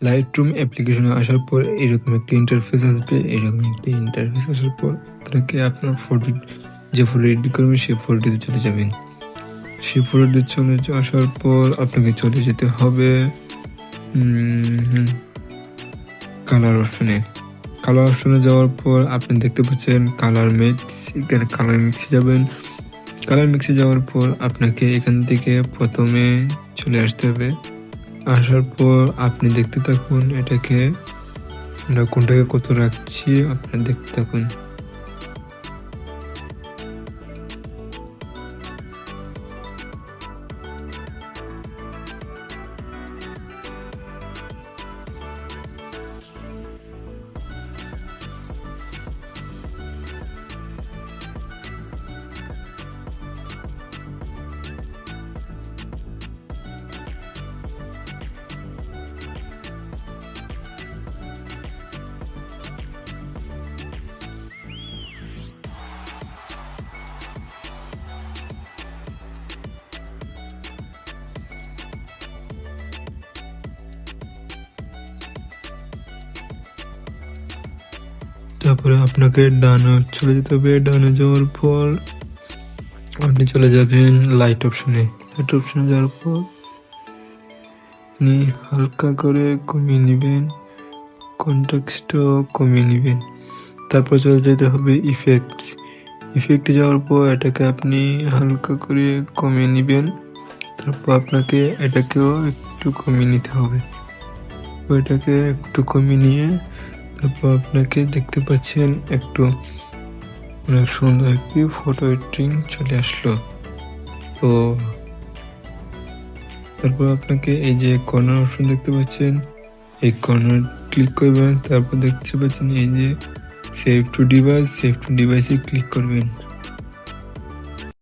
Lightroom অ্যাপ্লিকেশনে আসার পর এরকম একটা ইন্টারফেস আসবে। এরকম একটা ইন্টারফেস আসার পর আপনাকে আপনার ফটো, যে ফটো এডিট করবেন সেই ফটোটিতে চলে যাবেন। সেই ফটোটি চলে আসার পর আপনাকে চলে যেতে হবে কালার অপশনে। কালার অপশনে যাওয়ার পর আপনি দেখতে পাচ্ছেন কালার মিক্স। এখানে কালার মিক্সে যাবেন। কালার মিক্সে যাওয়ার পর আপনাকে এখান থেকে প্রথমে চলে আসতে হবে। আসার পর আপনি দেখতে থাকুন এটাকে, আমরা কোনটাকে কত রাখছি আপনি দেখতে থাকুন। তারপরে আপনাকে ডানে চলে যেতে হবে। ডানে যাওয়ার পর আপনি চলে যাবেন লাইট অপশনে। লাইট অপশনে যাওয়ার পর আপনি হালকা করে কমিয়ে নেবেন, কনটেক্সটও কমিয়ে নেবেন। তারপর চলে যেতে হবে ইফেক্টস। ইফেক্টে যাওয়ার পর এটাকে আপনি হালকা করে কমিয়ে নেবেন। তারপর আপনাকে এটাকেও একটু কমিয়ে নিতে হবে। এটাকে একটু কমিয়ে নিয়ে তারপর আপনাকে দেখতে পাচ্ছেন একটু অনেক সুন্দর একটি ফটো এডিটিং চলে আসলো। তো তারপর আপনাকে এই যে কর্নার অপশন দেখতে পাচ্ছেন, এই কর্নার ক্লিক করবেন। তারপর দেখতে পাচ্ছেন এই যে save two device, save two ডিভাইসে ক্লিক করবেন।